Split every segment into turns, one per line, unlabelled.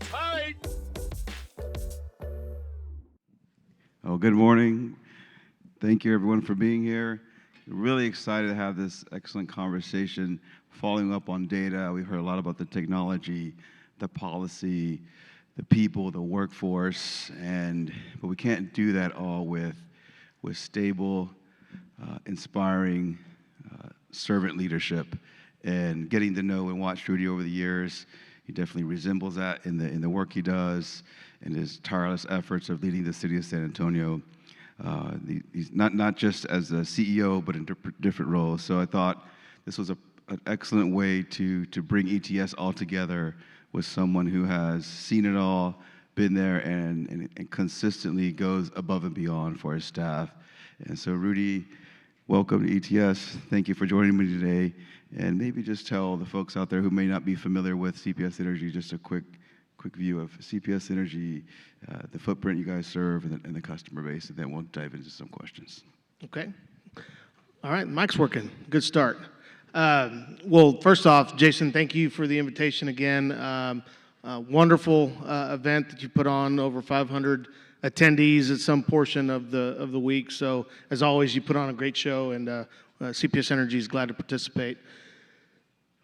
Fight!
Oh, good morning. Thank you, everyone, for being here. Really excited to have this excellent conversation following up on data. We've heard a lot about the technology, the policy, the people, the workforce, but we can't do that all with stable, inspiring servant leadership. And getting to know and watch Rudy over the years, he definitely resembles that in the work he does and his tireless efforts of leading the city of San Antonio. He's not just as a CEO, but in different roles. So I thought this was an excellent way to bring ETS all together with someone who has seen it all, been there, and consistently goes above and beyond for his staff. And so, Rudy, welcome to ETS. Thank you for joining me today. And maybe just tell the folks out there who may not be familiar with CPS Energy just a quick view of CPS Energy, the footprint you guys serve, and the customer base, and then we'll dive into some questions.
Okay. All right, mic's working. Good start. Well, first off, Jason, thank you for the invitation again. Wonderful event that you put on, over 500 attendees at some portion of the week. So, as always, you put on a great show, and CPS Energy is glad to participate.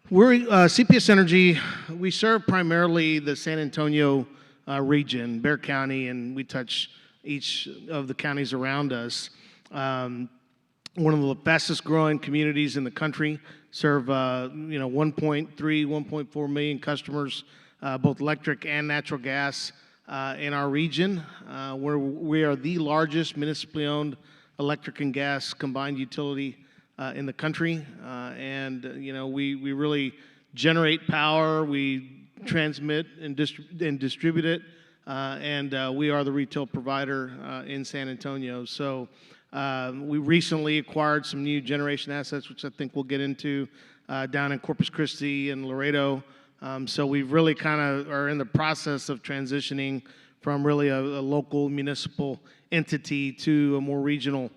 We're CPS Energy. We serve primarily the San Antonio region, Bexar County, and we touch each of the counties around us. One of the fastest growing communities in the country, serve 1.3, 1.4 million customers, both electric and natural gas in our region. We are the largest municipally owned electric and gas combined utility in the country, and we really generate power, we transmit and distribute it, and we are the retail provider in San Antonio. So we recently acquired some new generation assets, which I think we'll get into, down in Corpus Christi and Laredo. So we really kind of are in the process of transitioning from really a local municipal entity to a more regional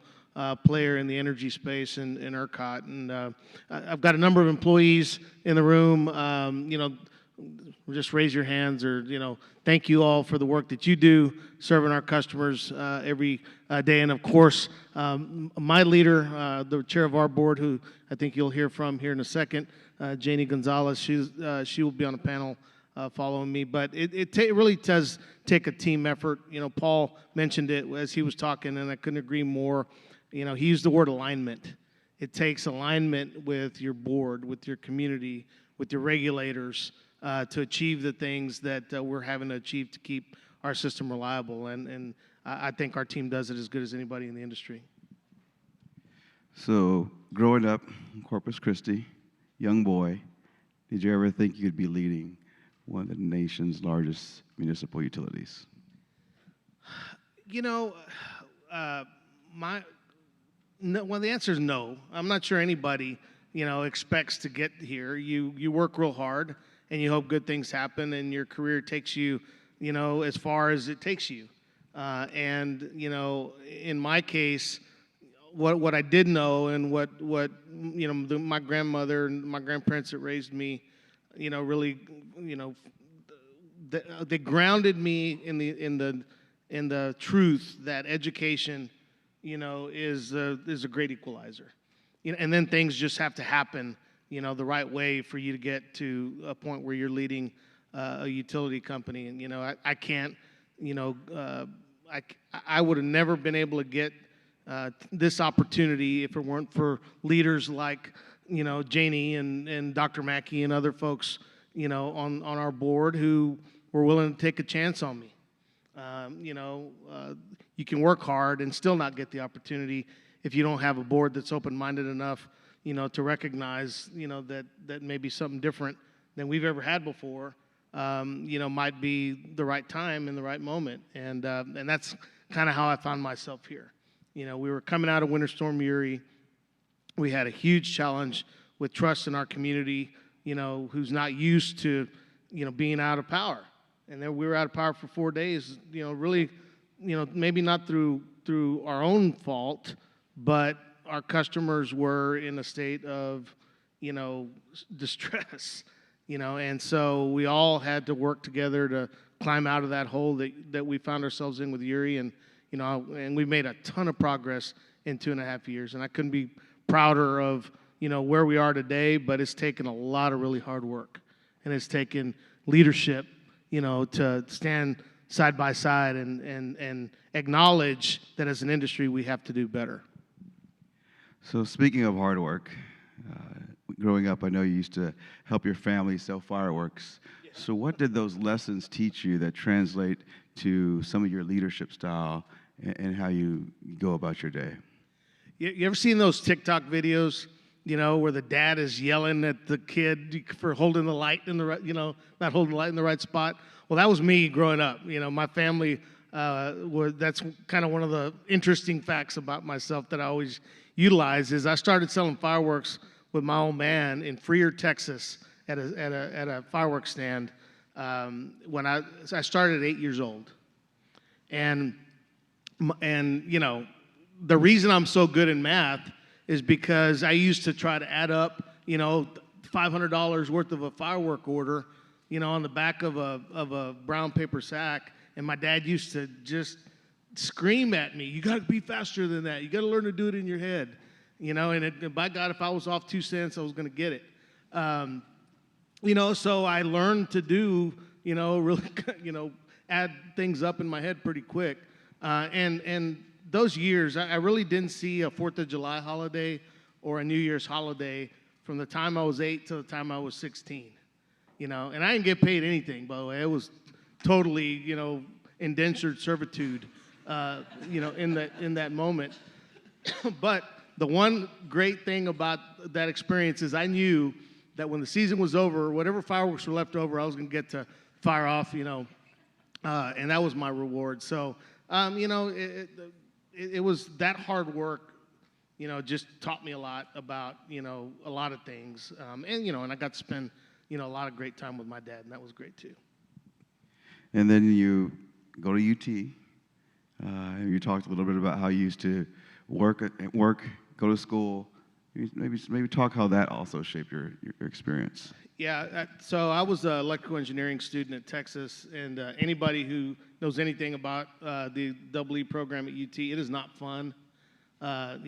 player in the energy space in ERCOT. And I've got a number of employees in the room. Just raise your hands, or thank you all for the work that you do serving our customers every day. And of course, my leader, the chair of our board, who I think you'll hear from here in a second, Janie Gonzalez. She will be on the panel following me. But it really does take a team effort. Paul mentioned it as he was talking, and I couldn't agree more. He used the word alignment. It takes alignment with your board, with your community, with your regulators to achieve the things that we're having to achieve to keep our system reliable. And I think our team does it as good as anybody in the industry.
So, growing up in Corpus Christi, young boy, did you ever think you'd be leading one of the nation's largest municipal utilities?
Well, the answer is no. I'm not sure anybody, expects to get here. You work real hard, and you hope good things happen, and your career takes you, as far as it takes you. In my case, what I did know, and what my grandmother and my grandparents that raised me, really, they grounded me in the truth that education, is a great equalizer. And then things just have to happen, the right way for you to get to a point where you're leading a utility company. And I can't, I would have never been able to get this opportunity if it weren't for leaders like Janie and Dr. Mackey and other folks on our board who were willing to take a chance on me. You can work hard and still not get the opportunity if you don't have a board that's open-minded enough, to recognize, that maybe something different than we've ever had before, might be the right time and the right moment. And that's kind of how I found myself here. We were coming out of Winter Storm Uri. We had a huge challenge with trust in our community, who's not used to, being out of power. And then we were out of power for 4 days, really, maybe not through our own fault, but our customers were in a state of, distress. And so we all had to work together to climb out of that hole that we found ourselves in with Uri, and we made a ton of progress in 2.5 years, and I couldn't be prouder of, where we are today, but it's taken a lot of really hard work, and it's taken leadership, to stand side by side and acknowledge that as an industry we have to do better.
So speaking of hard work, growing up, I know you used to help your family sell fireworks. Yeah. So what did those lessons teach you that translate to some of your leadership style and how you go about your day?
You ever seen those TikTok videos, where the dad is yelling at the kid for holding the light in the right, not holding the light in the right spot? Well, that was me growing up. My family, that's kind of one of the interesting facts about myself that I always utilize is I started selling fireworks with my old man in Freer, Texas, at a fireworks stand when I started at 8 years old, and the reason I'm so good in math is because I used to try to add up $500 worth of a firework order on the back of a brown paper sack, and my dad used to just scream at me, "You got to be faster than that. You got to learn to do it in your head." And by God, if I was off 2 cents, I was going to get it. So I learned to do, really, add things up in my head pretty quick. And those years, I really didn't see a 4th of July holiday or a New Year's holiday from the time I was 8 to the time I was 16. And I didn't get paid anything, by the way. It was totally, indentured servitude, in that moment. But the one great thing about that experience is I knew that when the season was over, whatever fireworks were left over, I was going to get to fire off, and that was my reward. So, it was that hard work, just taught me a lot about, a lot of things. And I got to spend, a lot of great time with my dad, and that was great too.
And then you go to UT. You talked a little bit about how you used to work, go to school. Maybe talk how that also shaped your experience.
Yeah, so I was an electrical engineering student at Texas, and anybody who knows anything about the EE program at UT, it is not fun. While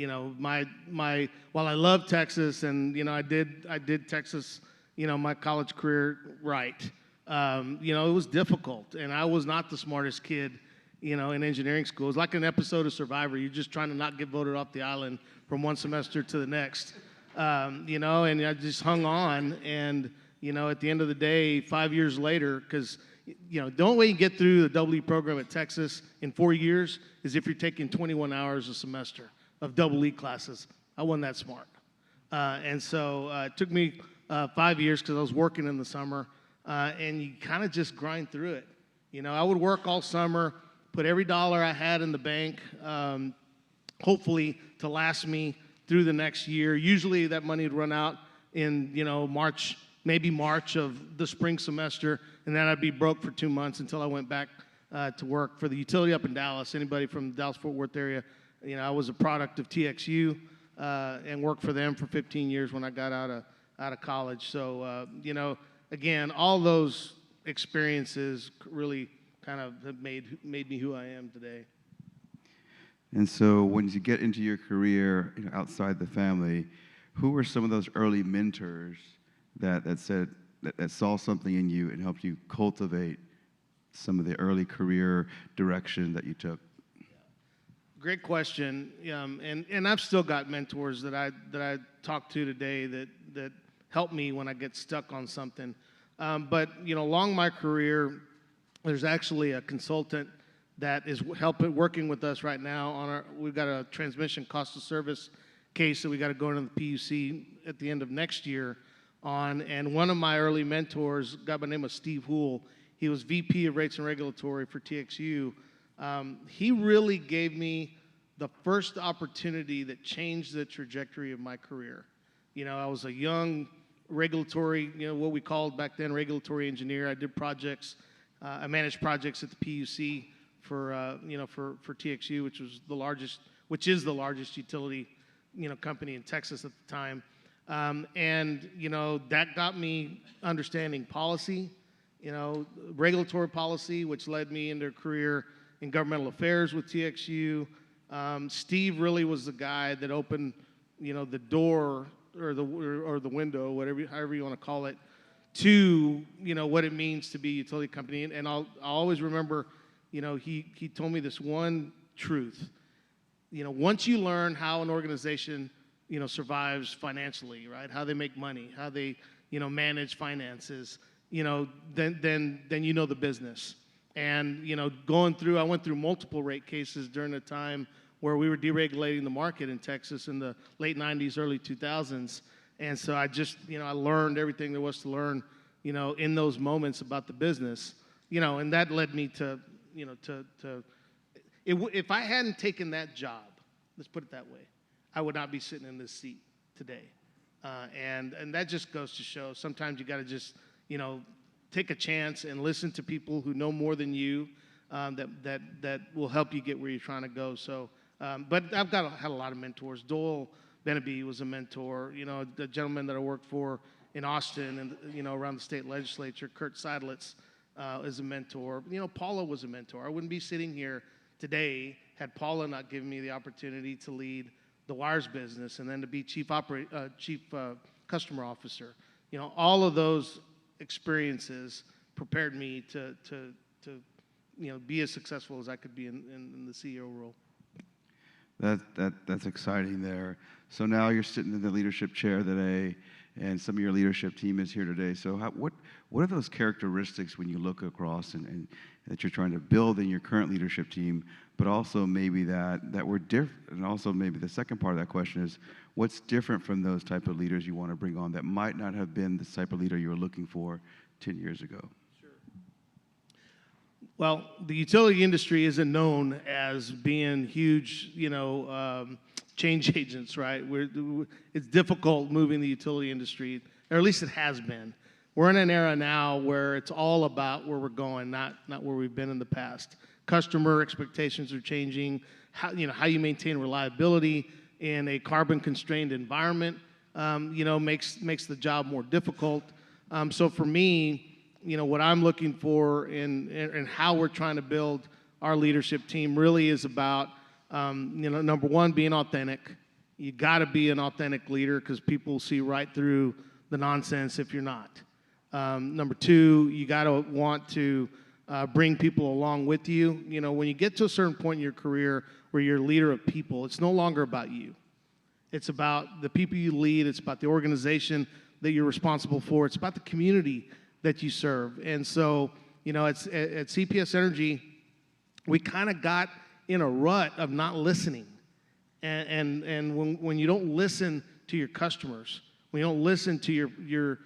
I love Texas, and I did Texas, my college career right. It was difficult, and I was not the smartest kid, in engineering school. It was like an episode of Survivor. You're just trying to not get voted off the island from one semester to the next, and I just hung on. And, at the end of the day, 5 years later, because, the only way you get through the EE program at Texas in 4 years is if you're taking 21 hours a semester of EE classes. I wasn't that smart. And so it took me 5 years because I was working in the summer, and you kind of just grind through it. I would work all summer, put every dollar I had in the bank, hopefully to last me through the next year. Usually that money would run out in, March of the spring semester, and then I'd be broke for 2 months until I went back to work for the utility up in Dallas. Anybody from the Dallas-Fort Worth area, I was a product of TXU and worked for them for 15 years when I got out of college. So, again, all those experiences really kind of have made me who I am today.
And so when you get into your career outside the family, who were some of those early mentors that saw something in you and helped you cultivate some of the early career direction that you took?
Great question. And I've still got mentors that I talk to today that help me when I get stuck on something. But along my career, there's actually a consultant that is working with us right now we've got a transmission cost of service case that we got to go into the PUC at the end of next year on. And one of my early mentors, a guy by the name of Steve Houle, he was VP of Rates and Regulatory for TXU. He really gave me the first opportunity that changed the trajectory of my career. I was a young regulatory, what we called back then regulatory engineer. I did projects. I managed projects at the PUC for TXU, which is the largest utility, company in Texas at the time. And, that got me understanding policy, regulatory policy, which led me into a career in governmental affairs with TXU. Steve really was the guy that opened, the door or the window, however you want to call it, to what it means to be a utility company. And I'll always remember, he told me this one truth. Once you learn how an organization survives financially, right? How they make money, how they manage finances, then the business. And I went through multiple rate cases during a time where we were deregulating the market in Texas in the late 90s, early 2000s. And so I just, I learned everything there was to learn, in those moments about the business, and that led me to, if I hadn't taken that job, let's put it that way, I would not be sitting in this seat today. And that just goes to show sometimes you got to just, take a chance and listen to people who know more than you, that will help you get where you're trying to go. So, but I've had a lot of mentors. Doyle Beneby was a mentor. The gentleman that I worked for in Austin and around the state legislature, Kurt Seidlitz, is a mentor. Paula was a mentor. I wouldn't be sitting here today had Paula not given me the opportunity to lead the wires business and then to be chief customer officer. All of those experiences prepared me to be as successful as I could be in the CEO role.
That's exciting there. So now you're sitting in the leadership chair today, and some of your leadership team is here today. So what are those characteristics when you look across and that you're trying to build in your current leadership team, but also maybe that we're different, and also maybe the second part of that question is, what's different from those type of leaders you want to bring on that might not have been the type of leader you were looking for 10 years ago?
Sure. Well, the utility industry isn't known as being huge, change agents, right? It's difficult moving the utility industry, or at least it has been. We're in an era now where it's all about where we're going, not where we've been in the past. Customer expectations are changing. How you maintain reliability in a carbon-constrained environment, makes the job more difficult. So for me, what I'm looking for and how we're trying to build our leadership team really is about, number one, being authentic. You got to be an authentic leader because people see right through the nonsense if you're not. Number two, you got to want to bring people along with you. When you get to a certain point in your career where you're a leader of people, it's no longer about you. It's about the people you lead. It's about the organization that you're responsible for. It's about the community that you serve. And so, at CPS Energy, we kind of got in a rut of not listening. And when you don't listen to your customers, when you don't listen to your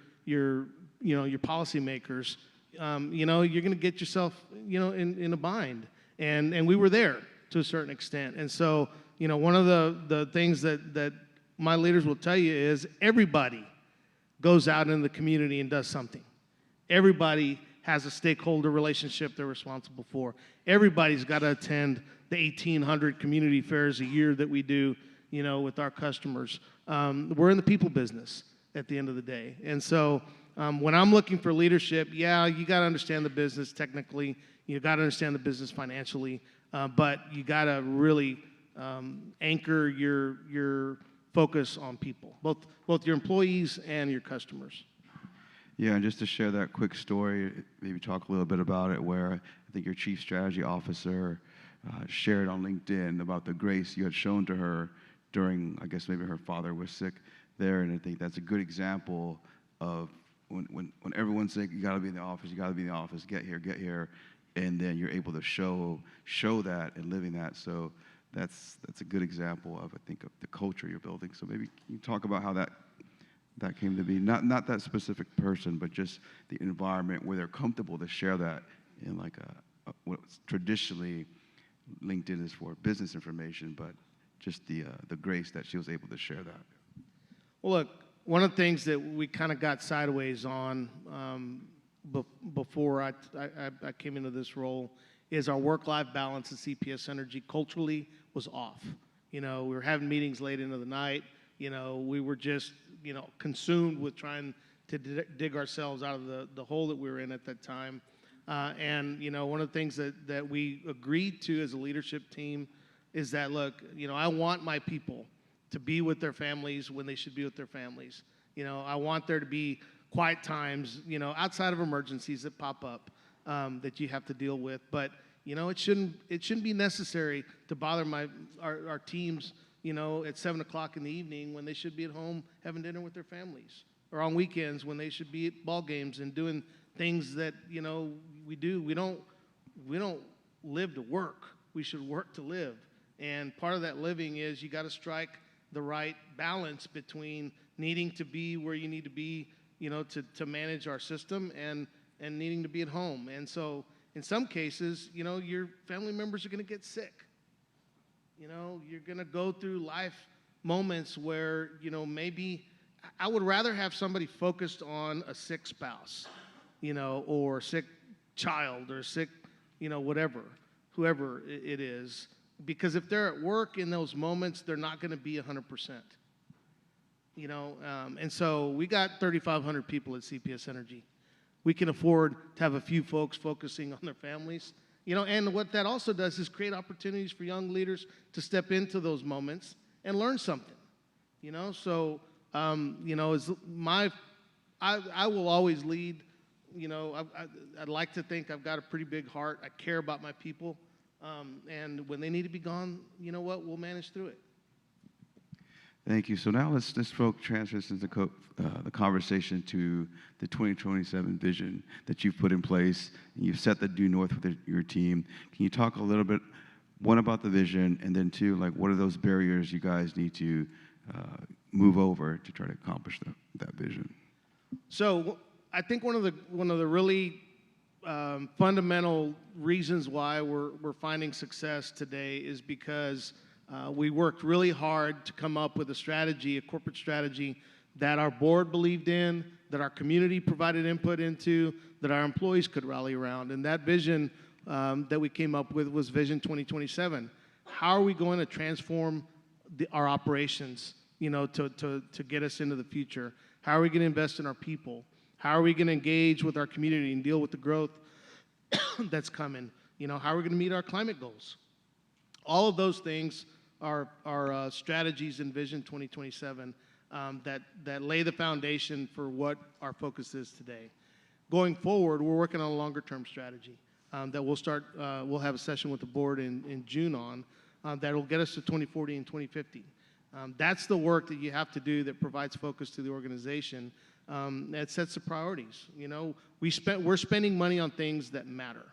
policymakers, you're going to get yourself, in a bind. And we were there to a certain extent. And so, one of the things that my leaders will tell you is everybody goes out in the community and does something. Everybody has a stakeholder relationship they're responsible for. Everybody's got to attend the 1,800 community fairs a year that we do, with our customers. We're in the people business at the end of the day. And so when I'm looking for leadership, you got to understand the business technically. You got to understand the business financially. But you got to really anchor your focus on people, both your employees and your customers.
Yeah, and just to share that quick story, maybe talk a little bit about it, where I think your chief strategy officer shared on LinkedIn about the grace you had shown to her during, I guess maybe her father was sick there, and I think that's a good example of when everyone's sick, you got to be in the office, get here, and then you're able to show that and living that. So that's a good example of, I think, of the culture you're building. So maybe you talk about how that came to be, not that specific person, but just the environment where they're comfortable to share that in like what's traditionally LinkedIn is for business information, but just the grace that she was able to share that.
Well, look, one of the things that we kind of got sideways on before I came into this role is our work-life balance at CPS Energy culturally was off. We were having meetings late into the night. We were just, consumed with trying to dig ourselves out of the hole that we were in at that time. One of the things that we agreed to as a leadership team is that, look, I want my people to be with their families when they should be with their families. I want there to be quiet times, outside of emergencies that pop up that you have to deal with. But, it shouldn't be necessary to bother our teams, at 7 o'clock in the evening when they should be at home having dinner with their families, or on weekends when they should be at ball games and doing things that, we do. We don't live to work. We should work to live. And part of that living is you got to strike the right balance between needing to be where you need to be, to manage our system and needing to be at home. And so in some cases, your family members are going to get sick. You're going to go through life moments where, maybe I would rather have somebody focused on a sick spouse, or a sick child or sick, whoever it is. Because if they're at work in those moments, they're not going to be 100%. And so we got 3,500 people at CPS Energy. We can afford to have a few folks focusing on their families. And what that also does is create opportunities for young leaders to step into those moments and learn something. So is I will always lead. I'd like to think I've got a pretty big heart. I care about my people. And when they need to be gone, you know what? We'll manage through it.
Thank you. So now let's transition the conversation to the 2027 vision that you've put in place, and you've set the due north with your team. Can you talk a little bit, one, about the vision, and then two, like, what are those barriers you guys need to move over to try to accomplish that vision?
So I think one of the really fundamental reasons why we're finding success today is because we worked really hard to come up with a corporate strategy that our board believed in, that our community provided input into, that our employees could rally around. And that vision that we came up with was Vision 2027. How are we going to transform our operations, to get us into the future? How are we going to invest in our people? How are we going to engage with our community and deal with the growth that's coming? How are we going to meet our climate goals? All of those things are strategies in Vision 2027 that lay the foundation for what our focus is today. Going forward, we're working on a longer-term strategy that we'll have a session with the board in June on that will get us to 2040 and 2050. That's the work that you have to do that provides focus to the organization. That sets the priorities. We're spending money on things that matter.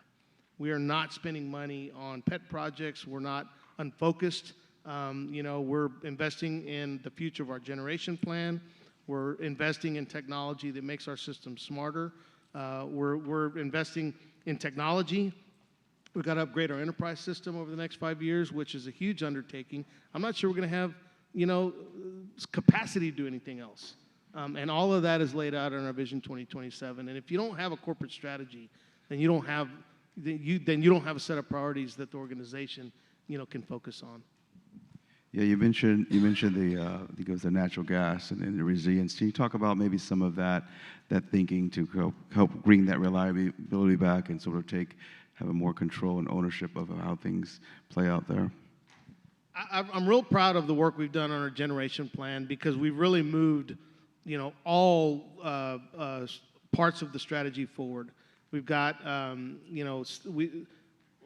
We are not spending money on pet projects. We're not unfocused. We're investing in the future of our generation plan. We're investing in technology that makes our system smarter. We're investing in technology. We've got to upgrade our enterprise system over the next 5 years, which is a huge undertaking. I'm not sure we're going to have, capacity to do anything else. And all of that is laid out in our Vision 2027. And if you don't have a corporate strategy, then you don't have a set of priorities that the organization, can focus on.
Yeah, you mentioned the natural gas and the resilience. Can you talk about maybe some of that thinking to help bring that reliability back and sort of have a more control and ownership of how things play out there?
I'm real proud of the work we've done on our generation plan because we've really moved, all parts of the strategy forward. We've got,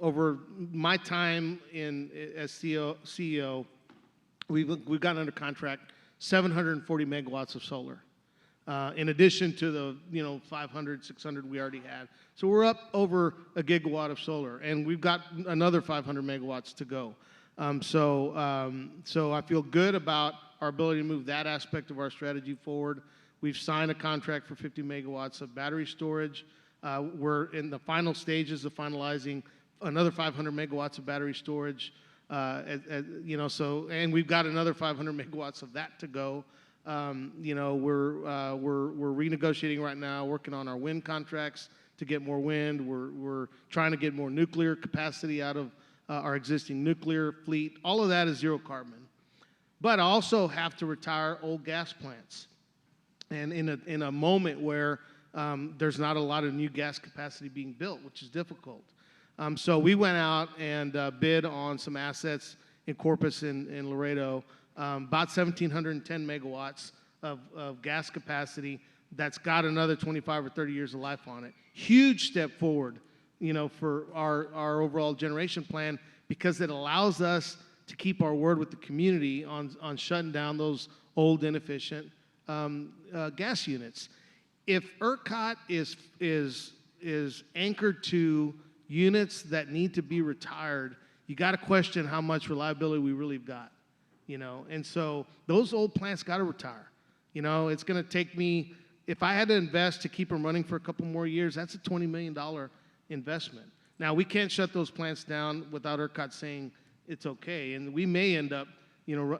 over my time as CEO, we've gotten under contract 740 megawatts of solar, in addition to the 500, 600 we already had. So we're up over a gigawatt of solar, and we've got another 500 megawatts to go. So I feel good about our ability to move that aspect of our strategy forward. We've signed a contract for 50 megawatts of battery storage. We're in the final stages of finalizing another 500 megawatts of battery storage. And we've got another 500 megawatts of that to go. We're renegotiating right now, working on our wind contracts to get more wind. We're trying to get more nuclear capacity out of our existing nuclear fleet. All of that is zero carbon. but I also have to retire old gas plants. And in a moment where there's not a lot of new gas capacity being built, which is difficult. So we went out and bid on some assets in Corpus and Laredo, about 1,710 megawatts of gas capacity that's got another 25 or 30 years of life on it. Huge step forward, for our overall generation plan, because it allows us to keep our word with the community on shutting down those old, inefficient gas units. If ERCOT is anchored to units that need to be retired, you got to question how much reliability we really got, And so those old plants got to retire. It's going to take me, if I had to invest to keep them running for a couple more years, that's a $20 million investment. Now, we can't shut those plants down without ERCOT saying it's okay, and we may end up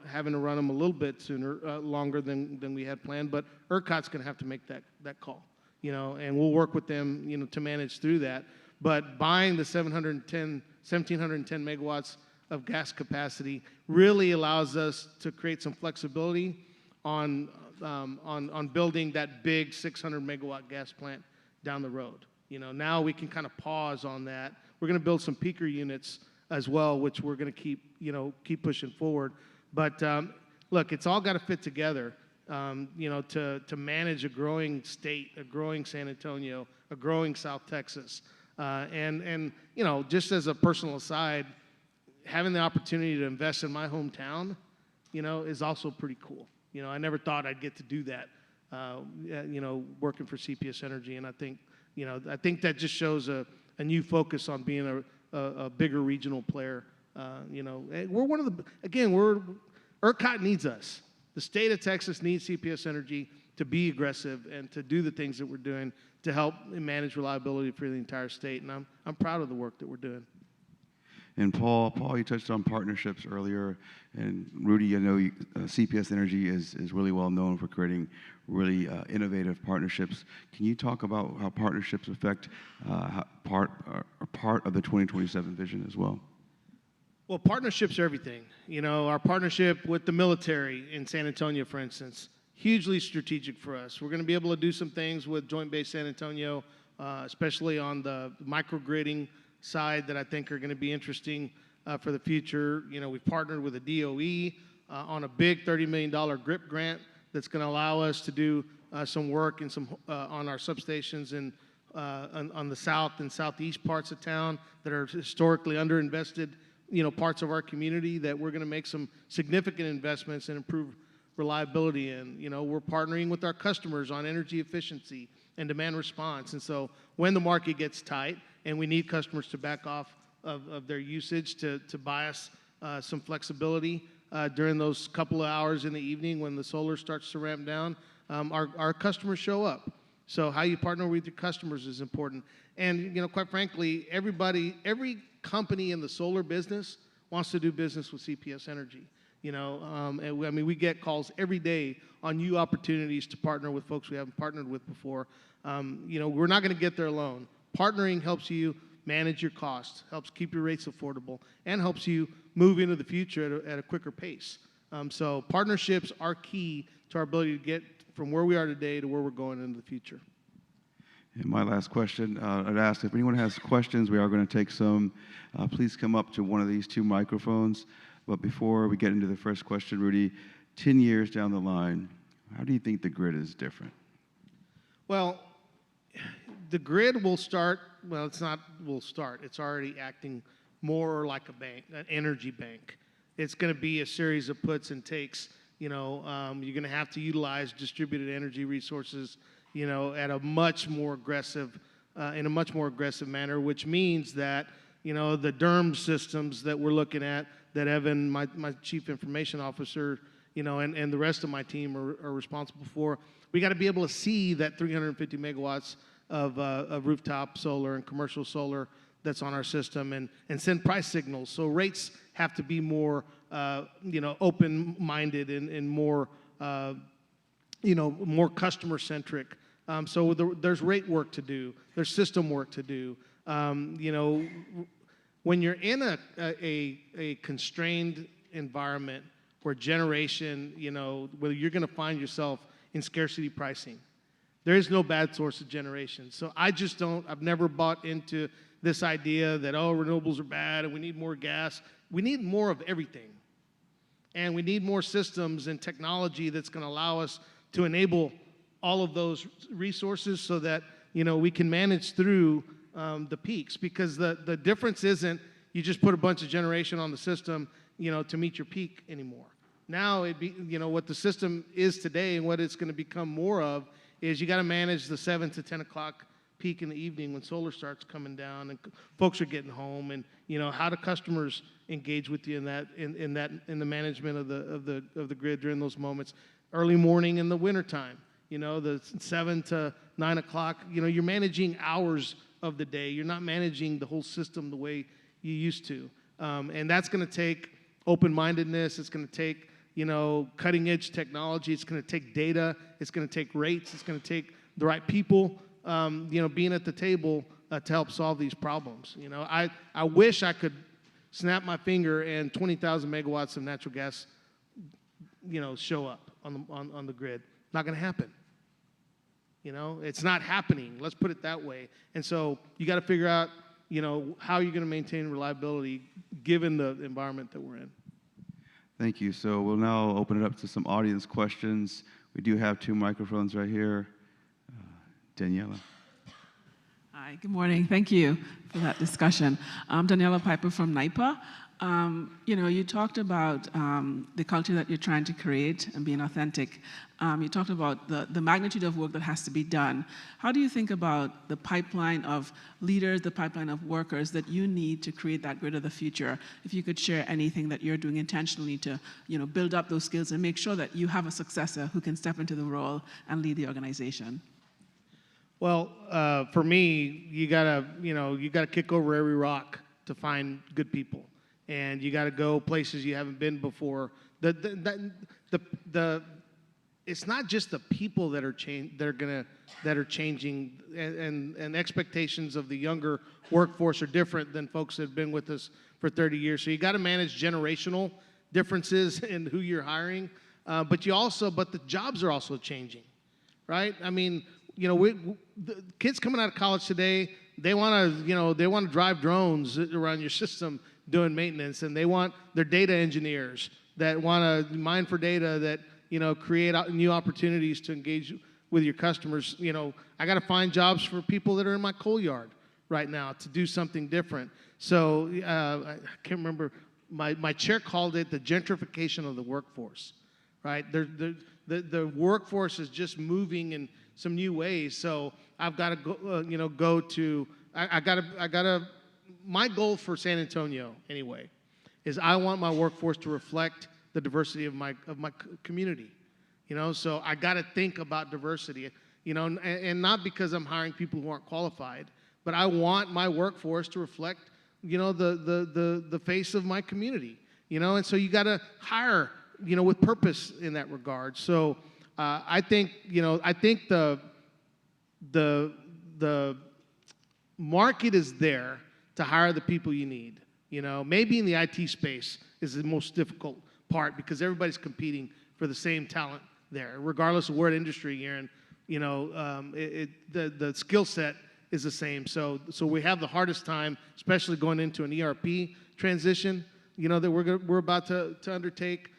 having to run them a little bit sooner, longer than we had planned, but ERCOT's going to have to make that call, and we'll work with them, to manage through that. But buying the 1,710 megawatts of gas capacity really allows us to create some flexibility on building that big 600 megawatt gas plant down the road. Now we can kind of pause on that. We're going to build some peaker units as well, which we're going to keep pushing forward. But look, it's all got to fit together, to manage a growing state, a growing San Antonio, a growing South Texas. And just as a personal aside, having the opportunity to invest in my hometown, is also pretty cool. I never thought I'd get to do that, working for CPS Energy. And I think that just shows a new focus on being a bigger regional player. We're one of the, again, ERCOT needs us. The state of Texas needs CPS Energy to be aggressive and to do the things that we're doing to help manage reliability for the entire state. And I'm proud of the work that we're doing.
And Paul, you touched on partnerships earlier, and Rudy, I know CPS Energy is really well known for creating really innovative partnerships. Can you talk about how partnerships affect part of the 2027 vision as well?
Well, partnerships are everything. Our partnership with the military in San Antonio, for instance, hugely strategic for us. We're going to be able to do some things with Joint Base San Antonio, especially on the microgridding side, that I think are going to be interesting for the future. We've partnered with the DOE on a big $30 million GRIP grant that's going to allow us to do some work and on our substations on the south and southeast parts of town that are historically underinvested, parts of our community that we're going to make some significant investments and improve reliability in. We're partnering with our customers on energy efficiency and demand response. And so when the market gets tight and we need customers to back off of their usage to buy us some flexibility during those couple of hours in the evening when the solar starts to ramp down, our customers show up. So how you partner with your customers is important. And, quite frankly, every company in the solar business wants to do business with CPS Energy. And we get calls every day on new opportunities to partner with folks we haven't partnered with before. We're not going to get there alone. Partnering helps you manage your costs, helps keep your rates affordable, and helps you move into the future at a quicker pace. So partnerships are key to our ability to get from where we are today to where we're going into the future.
And my last question, I'd ask if anyone has questions, we are going to take some. Please come up to one of these two microphones. But before we get into the first question, Rudy, 10 years down the line, how do you think the grid is different?
Well, the grid will start, it's already acting more like a bank, an energy bank. It's going to be a series of puts and takes. You're going to have to utilize distributed energy resources, at a much more aggressive, in a much more aggressive manner, which means that, the DERM systems that we're looking at, that Evan, my chief information officer, and the rest of my team are responsible for, we got to be able to see that 350 megawatts of rooftop solar and commercial solar that's on our system and send price signals. So rates have to be more, open-minded and more, more customer-centric. So there's rate work to do. There's system work to do. When you're in a constrained environment, where generation, whether you're going to find yourself in scarcity pricing. There is no bad source of generation. So I've never bought into this idea that, renewables are bad and we need more gas. We need more of everything. And we need more systems and technology that's going to allow us to enable all of those resources so that, we can manage through the peaks. Because the difference isn't you just put a bunch of generation on the system, to meet your peak anymore. Now, what the system is today and what it's going to become more of is you got to manage the 7 to 10 o'clock peak in the evening when solar starts coming down and folks are getting home, and how do customers engage with you in the management of the grid during those moments. Early morning in the wintertime, the 7 to 9 o'clock, you're managing hours of the day. You're not managing the whole system the way you used to, and that's going to take open-mindedness. It's going to take cutting edge technology. It's going to take data. It's going to take rates. It's going to take the right people, being at the table to help solve these problems. I wish I could snap my finger and 20,000 megawatts of natural gas, show up on the grid. Not going to happen. It's not happening. Let's put it that way. And so you got to figure out, how you're going to maintain reliability given the environment that we're in.
Thank you. So we'll now open it up to some audience questions. We do have 2 microphones right here. Daniela.
Hi, good morning. Thank you for that discussion. I'm Daniela Piper from NYPA. You talked about the culture that you're trying to create and being authentic. You talked about the magnitude of work that has to be done. How do you think about the pipeline of leaders, the pipeline of workers that you need to create that grid of the future? If you could share anything that you're doing intentionally to, build up those skills and make sure that you have a successor who can step into the role and lead the organization.
Well, for me, you gotta kick over every rock to find good people, and you gotta go places you haven't been before. It's not just the people that are changing, and expectations of the younger workforce are different than folks that have been with us for 30 years. So you got to manage generational differences in who you're hiring, but the jobs are also changing, right? I mean, the kids coming out of college today, they want to drive drones around your system doing maintenance, and they want their data engineers that want to mine for data that create new opportunities to engage with your customers. I got to find jobs for people that are in my coal yard right now to do something different. So I can't remember. My chair called it the gentrification of the workforce, right? The workforce is just moving in some new ways. So I've got to my goal for San Antonio anyway is I want my workforce to reflect the diversity of my community. So I got to think about diversity, and not because I'm hiring people who aren't qualified, but I want my workforce to reflect, the face of my community, and so you got to hire, with purpose in that regard. So I think the market is there to hire the people you need. Maybe in the IT space is the most difficult part because everybody's competing for the same talent there, regardless of what industry you're in. The skill set is the same. So we have the hardest time, especially going into an ERP transition, that we're about to undertake.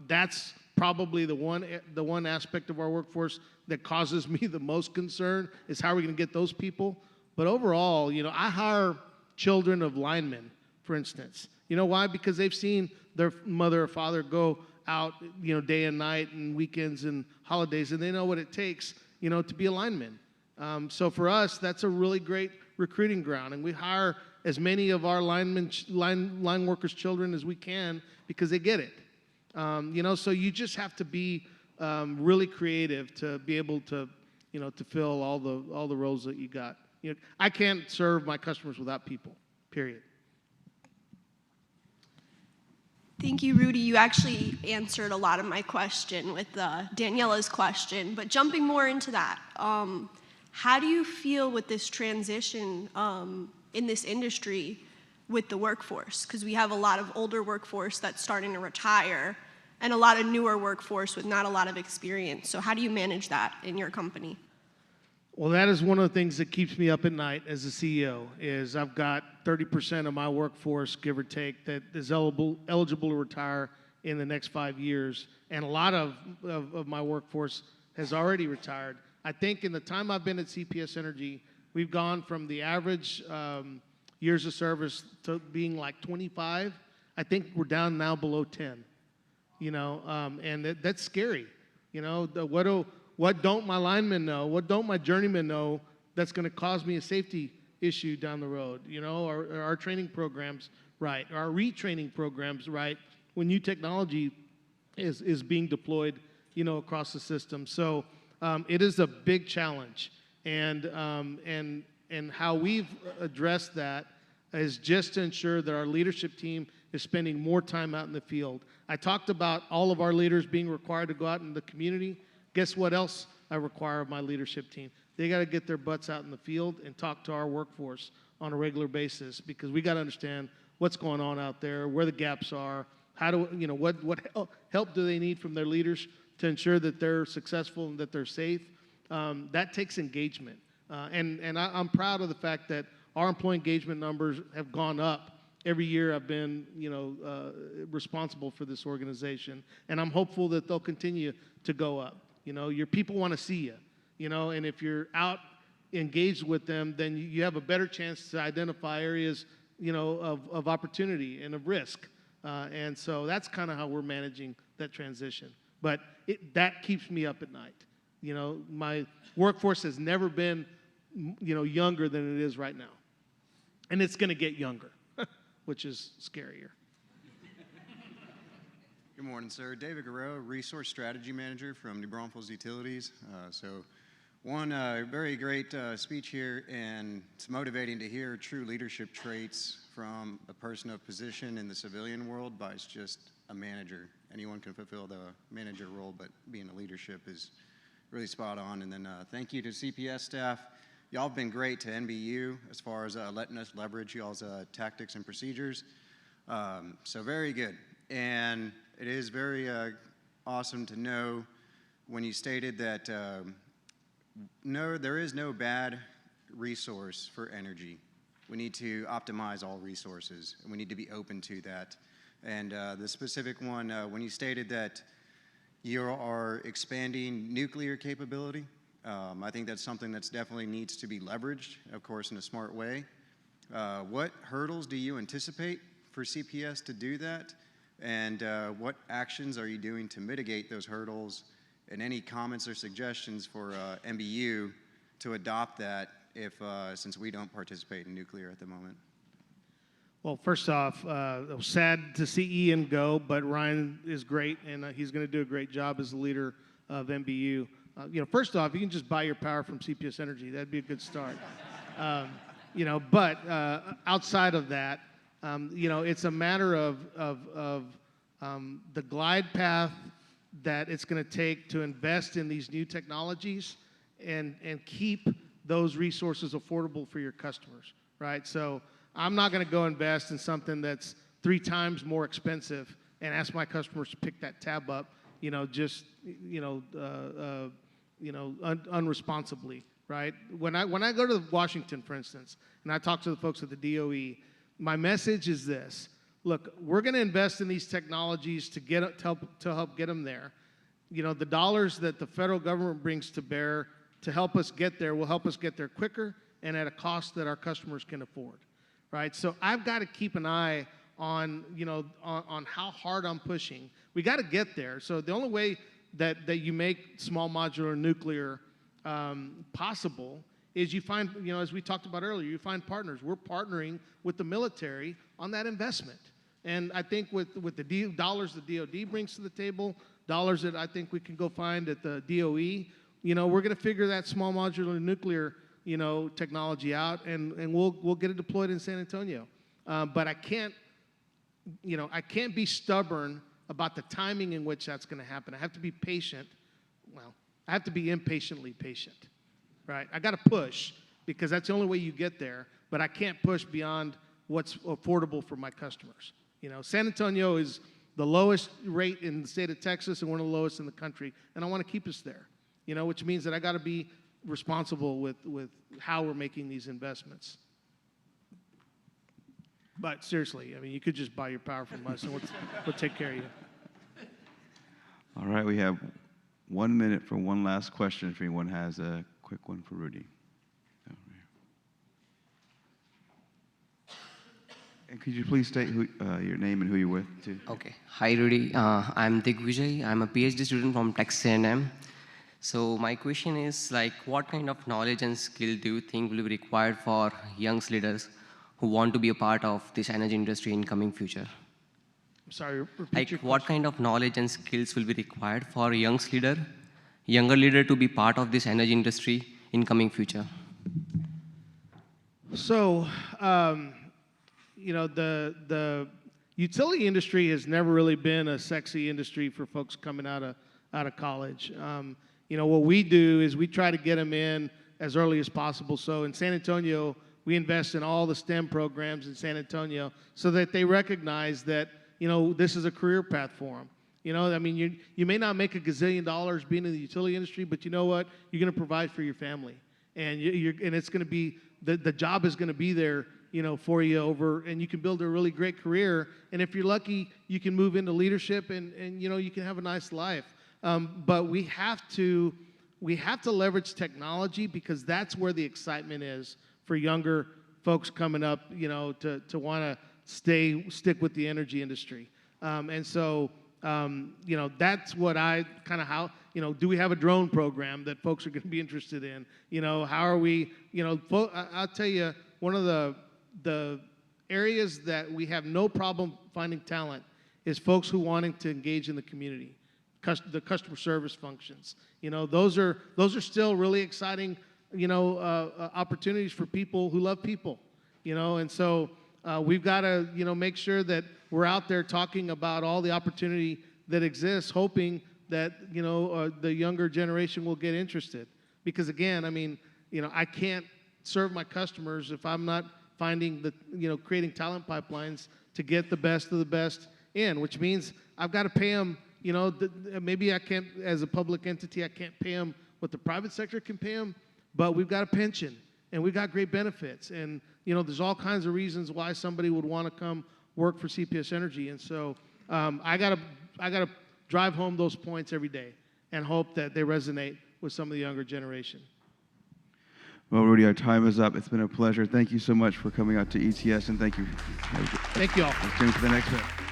That's probably the one aspect of our workforce that causes me the most concern is how are we going to get those people. But overall, I hire children of linemen, for instance. You know why? Because they've seen their mother or father go out, day and night and weekends and holidays, and they know what it takes, to be a lineman. So for us, that's a really great recruiting ground, and we hire as many of our line workers' children as we can because they get it. So you just have to be really creative to be able to, to fill all the roles that you got. I can't serve my customers without people, period.
Thank you, Rudy. You actually answered a lot of my question with Daniela's question, but jumping more into that, how do you feel with this transition in this industry with the workforce? Because we have a lot of older workforce that's starting to retire. and a lot of newer workforce with not a lot of experience. So how do you manage that in your company?
Well, that is one of the things that keeps me up at night as a CEO, is I've got 30% of my workforce, give or take, that is eligible to retire in the next 5 years, and a lot of my workforce has already retired. I think in the time I've been at CPS Energy, we've gone from the average years of service to being like 25. I think we're down now below 10, and that's scary. What don't my linemen know? What don't my journeymen know that's going to cause me a safety issue down the road? Are our training programs right? Are our retraining programs right when new technology is being deployed, across the system? So it is a big challenge, and how we've addressed that is just to ensure that our leadership team is spending more time out in the field. I talked about all of our leaders being required to go out in the community. Guess what else I require of my leadership team? They got to get their butts out in the field and talk to our workforce on a regular basis, because we got to understand what's going on out there, where the gaps are, what help do they need from their leaders to ensure that they're successful and that they're safe. That takes engagement, and I'm proud of the fact that our employee engagement numbers have gone up every year I've been, responsible for this organization, and I'm hopeful that they'll continue to go up. Your people want to see you, and if you're out engaged with them, then you have a better chance to identify areas, of opportunity and of risk. And so that's kind of how we're managing that transition. But that keeps me up at night. My workforce has never been, younger than it is right now. And it's going to get younger, which is scarier.
Good morning, sir. David Guerrero, Resource Strategy Manager from New Braunfels Utilities. One very great speech here, and it's motivating to hear true leadership traits from a person of position in the civilian world, but it's just a manager. Anyone can fulfill the manager role, but being a leadership is really spot on. And then thank you to CPS staff. Y'all have been great to NBU as far as letting us leverage y'all's tactics and procedures. So very good. And it is very awesome to know when you stated that no, there is no bad resource for energy. We need to optimize all resources, and we need to be open to that. And the specific one, when you stated that you are expanding nuclear capability, I think that's something that's definitely needs to be leveraged, of course, in a smart way. What hurdles do you anticipate for CPS to do that? And what actions are you doing to mitigate those hurdles? And any comments or suggestions for MBU to adopt that since we don't participate in nuclear at the moment?
Well, first off, it was sad to see Ian go, but Ryan is great, and he's going to do a great job as the leader of MBU. First off, you can just buy your power from CPS Energy. That'd be a good start. But outside of that, it's a matter of the glide path that it's going to take to invest in these new technologies and keep those resources affordable for your customers, right? So I'm not going to go invest in something that's 3 times more expensive and ask my customers to pick that tab up, unresponsibly, right? When I go to Washington, for instance, and I talk to the folks at the DOE, my message is this: look, we're going to invest in these technologies to help get them there. The dollars that the federal government brings to bear to help us get there will help us get there quicker and at a cost that our customers can afford, right? So I've got to keep an eye on how hard I'm pushing. We got to get there. So the only way that you make small modular nuclear possible is you find, as we talked about earlier, you find partners. We're partnering with the military on that investment. And I think with the dollars the DOD brings to the table, dollars that I think we can go find at the DOE, we're going to figure that small modular nuclear, technology out, and we'll get it deployed in San Antonio. But I can't be stubborn about the timing in which that's going to happen. I have to be patient. Well, I have to be impatiently patient, right? I got to push because that's the only way you get there, but I can't push beyond what's affordable for my customers. San Antonio is the lowest rate in the state of Texas and one of the lowest in the country, and I want to keep us there. Which means that I got to be responsible with how we're making these investments. But seriously, I mean, you could just buy your power from us, and we'll take care of you.
All right, we have 1 minute for one last question if anyone has a quick one for Rudy. And could you please state your name and who you're with, too?
Okay. Hi, Rudy. I'm Digvijay. I'm a PhD student from Texas A&M. So my question is, like, what kind of knowledge and skill do you think will be required for young leaders who want to be a part of this energy industry in coming future?
I'm sorry, repeat
Like,
your
what kind of knowledge and skills will be required for a younger leader to be part of this energy industry in coming future?
So, the utility industry has never really been a sexy industry for folks coming out of college. What we do is we try to get them in as early as possible. So in San Antonio, we invest in all the STEM programs in San Antonio so that they recognize that, this is a career path for them. I mean, you may not make $1 gazillion being in the utility industry, but you know what? You're going to provide for your family. And and it's going to be, the job is going to be there, for you and you can build a really great career. And if you're lucky, you can move into leadership and you can have a nice life. But we have to leverage technology because that's where the excitement is for younger folks coming up, to want to stick with the energy industry. And so, that's what I kind of how, do we have a drone program that folks are going to be interested in? How are we, I'll tell you, one of the areas that we have no problem finding talent is folks who wanting to engage in the community, the customer service functions. Those are still really exciting, opportunities for people who love people, and so we've got to, make sure that we're out there talking about all the opportunity that exists, hoping that, the younger generation will get interested. Because again, I mean, I can't serve my customers if I'm not finding creating talent pipelines to get the best of the best in, which means I've got to pay them, maybe I can't, as a public entity, I can't pay them what the private sector can pay them, but we've got a pension and we've got great benefits. And, there's all kinds of reasons why somebody would want to come work for CPS Energy. And so I gotta drive home those points every day and hope that they resonate with some of the younger generation.
Well, Rudy, our time is up. It's been a pleasure. Thank you so much for coming out to ETS, and thank you.
Thank you all.
Let's tune for the next one.